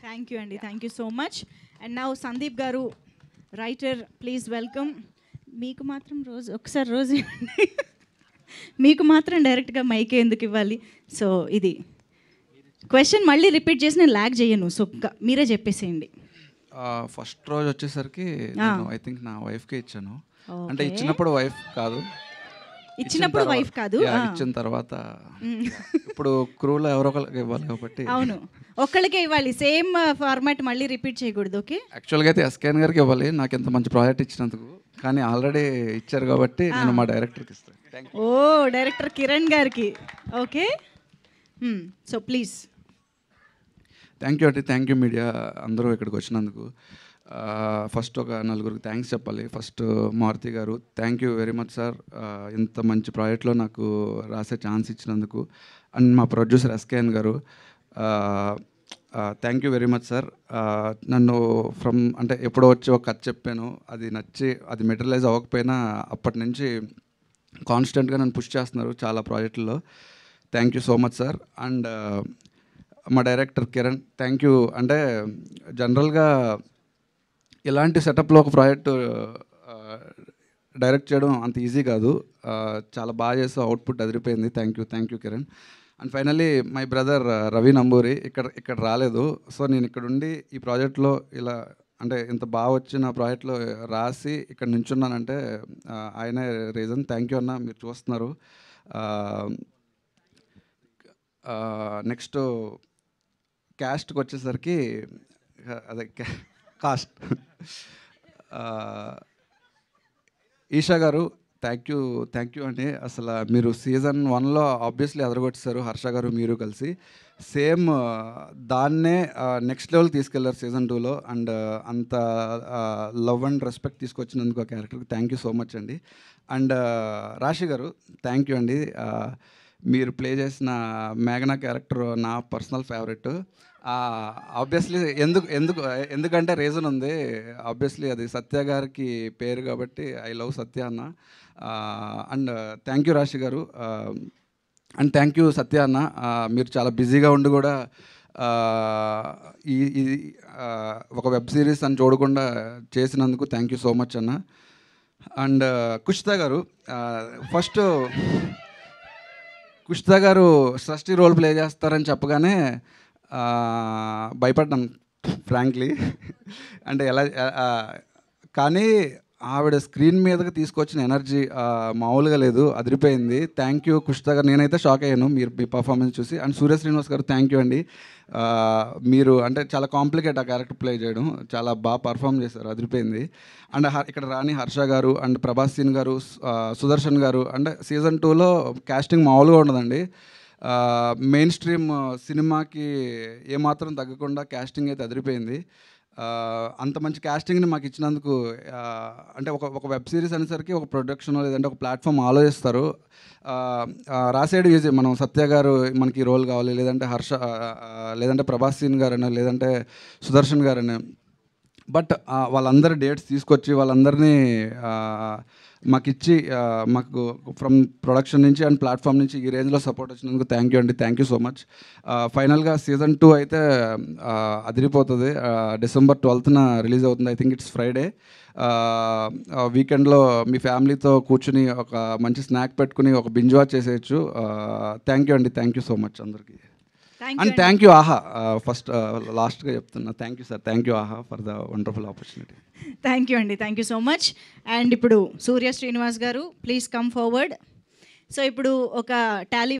Thank you అండి, thank you so much. And now Sandeep గారు, writer, please welcome. మీకు మాత్రం ఒకసారి ఇవ్వండి. మీకు మాత్రం డైరెక్ట్గా మైకే ఎందుకు ఇవ్వాలి? సో ఇది క్వశ్చన్ మళ్ళీ రిపీట్ చేసి నేను ల్యాగ్ చేయను, సో మీరే చెప్పేసేయండి. ఫస్ట్ రోజు వచ్చేసరికి నేను ఐ థింక్ నా వైఫ్కే ఇచ్చాను. అంటే ఇచ్చినప్పుడు వైఫ్ కాదు, ఇచ్చిన తర్వాత ఇప్పుడు క్రూలో ఎవరో ఒకరికి ఇవ్వాలి కాబట్టి. అవును, ఒక్కళ్ళకే ఇవ్వాలి, సేమ్ ఫార్మాట్ మళ్ళీ రిపీట్ చేయకూడదు. ఓకే, యాక్చువల్గా అయితే ఎస్కేఎన్ గారికి ఇవ్వాలి నాకు ఇంత మంచి ప్రాజెక్ట్ ఇచ్చినందుకు, కానీ ఆల్రెడీ ఇచ్చారు కాబట్టి నేను మా డైరెక్టర్కి ఇస్తాను. ఓ, డైరెక్టర్ కిరణ్ గారికి. Okay, so please. Thank you అండి, థ్యాంక్ యూ మీడియా అందరూ ఇక్కడికి వచ్చినందుకు. ఫస్ట్ ఒక నలుగురికి థ్యాంక్స్ చెప్పాలి. ఫస్ట్ మారుతి గారు, thank you very much sir, ఇంత మంచి ప్రాజెక్ట్లో నాకు రాసే ఛాన్స్ ఇచ్చినందుకు. అండ్ మా ప్రొడ్యూసర్ ఎస్కేఎన్ గారు, thank you very much sir. నన్ను అంటే ఎప్పుడో వచ్చి ఒక కథ చెప్పాను, అది నచ్చి అది మెటీరియలైజ్ అవ్వకపోయినా అప్పటి నుంచి కాన్స్టెంట్గా నన్ను పుష్ చేస్తున్నారు చాలా ప్రాజెక్టుల్లో. Thank you so much sir. And మా డైరెక్టర్ కిరణ్, థ్యాంక్ యూ. అంటే జనరల్గా ఇలాంటి సెటప్లో ఒక ప్రాజెక్టు డైరెక్ట్ చేయడం అంత ఈజీ కాదు, చాలా బాగా చేస్తూ అవుట్పుట్ అదిరిపోయింది. Thank you Kiran. And finally my brother Ravi Namburi ఇక్కడ రాలేదు, సో నేను ఇక్కడ ఉండి ఈ ప్రాజెక్ట్లో ఇలా అంటే ఇంత బాగా వచ్చిన ప్రాజెక్ట్లో రాసి ఇక్కడ నించున్నానంటే ఆయనే రీజన్. థ్యాంక్ యూ అన్న, మీరు చూస్తున్నారు. నెక్స్ట్ క్యాస్ట్కి వచ్చేసరికి అదే కాస్ట్, ఈషా గారు, థ్యాంక్ యూ అండి. అసలు మీరు సీజన్ 1లో ఆబ్వియస్లీ అదరగొట్టేశారు, హర్ష గారు మీరు కలిసి సేమ్ దాన్నే నెక్స్ట్ లెవెల్ తీసుకెళ్లారు సీజన్ 2లో. అండ్ అంత లవ్ అండ్ రెస్పెక్ట్ తీసుకొచ్చినందుకు ఆ క్యారెక్టర్కి థ్యాంక్ యూ సో మచ్ అండి. అండ్ రాశి గారు, థ్యాంక్ యూ అండి. మీరు ప్లే చేసిన మేఘనా క్యారెక్టర్ నా పర్సనల్ ఫేవరెట్. ఆబ్వియస్లీ ఎందుకంటే రీజన్ ఉంది. ఆబ్వియస్లీ అది సత్య గారికి పేరు కాబట్టి ఐ లవ్ సత్య అన్న. అండ్ థ్యాంక్ యూ రాశి గారు, అండ్ థ్యాంక్ యూ సత్య అన్న. మీరు చాలా బిజీగా ఉండి కూడా ఈ ఒక వెబ్ సిరీస్ అని చూడకుండా చేసినందుకు థ్యాంక్ యూ సో మచ్ అన్న. అండ్ కుషితా గారు, ఫస్ట్ కుషితా గారు సృష్టి రోల్ ప్లే చేస్తారని చెప్పగానే భయపడ్డాను ఫ్రాంక్లీ. అంటే ఎలా కానీ ఆవిడ స్క్రీన్ మీదకి తీసుకొచ్చిన ఎనర్జీ మామూలుగా లేదు, అదిరిపోయింది. థ్యాంక్ యూ కుషితా గారు, నేనైతే షాక్ అయ్యాను మీ పర్ఫార్మెన్స్ చూసి. అండ్ సూర్య శ్రీనివాస్ గారు, థ్యాంక్ యూ అండి. మీరు అంటే చాలా కాంప్లికేట్ ఆ క్యారెక్టర్ ప్లే చేయడం, చాలా బాగా పర్ఫామ్ చేశారు, అదిరిపోయింది. అండ్ ఇక్కడ రాణి హర్ష గారు అండ్ ప్రభాస్ సీన్ గారు, సుదర్శన్ గారు. అంటే సీజన్ 2లో కాస్టింగ్ మామూలుగా ఉండదండి, మెయిన్ స్ట్రీమ్ సినిమాకి ఏమాత్రం తగ్గకుండా కాస్టింగ్ అయితే అదిరిపోయింది. అంత మంచి కాస్టింగ్ని మాకు ఇచ్చినందుకు, అంటే ఒక వెబ్ సిరీస్ అనేసరికి ఒక ప్రొడక్షన్ లేదంటే ఒక ప్లాట్ఫామ్ ఆలోచిస్తారు. రాసేడు ఈజీ, మనం సత్య గారు మనకి ఈ రోల్ కావాలి, లేదంటే హర్ష, లేదంటే ప్రభాస్ సీన్ గారని, లేదంటే సుదర్శన్ గారని. బట్ వాళ్ళందరి డేట్స్ తీసుకొచ్చి వాళ్ళందరినీ మాకు ఇచ్చి మాకు ఫ్రమ్ ప్రొడక్షన్ నుంచి అండ్ ప్లాట్ఫామ్ నుంచి ఈ రేంజ్లో సపోర్ట్ వచ్చినందుకు థ్యాంక్ యూ అండి, థ్యాంక్ యూ సో మచ్. ఫైనల్గా సీజన్ 2 అయితే అదిరిపోతుంది. December 12th రిలీజ్ అవుతుంది. I think it's Friday. వీకెండ్లో మీ ఫ్యామిలీతో కూర్చుని ఒక మంచి స్నాక్ పెట్టుకుని ఒక బింజ్ వాచ్ చేసేయచ్చు. థ్యాంక్ యూ అండి, థ్యాంక్ యూ సో మచ్ అందరికీ. And thank you Aha, first లాస్ట్గా చెప్తున్నా, thank you sir, thank you Aha for the wonderful opportunity. Thank you అండి, thank you so much. And ఇప్పుడు సూర్య శ్రీనివాస్ గారు, ప్లీజ్ కమ్ ఫార్వర్డ్. సో ఇప్పుడు ఒక టాలీ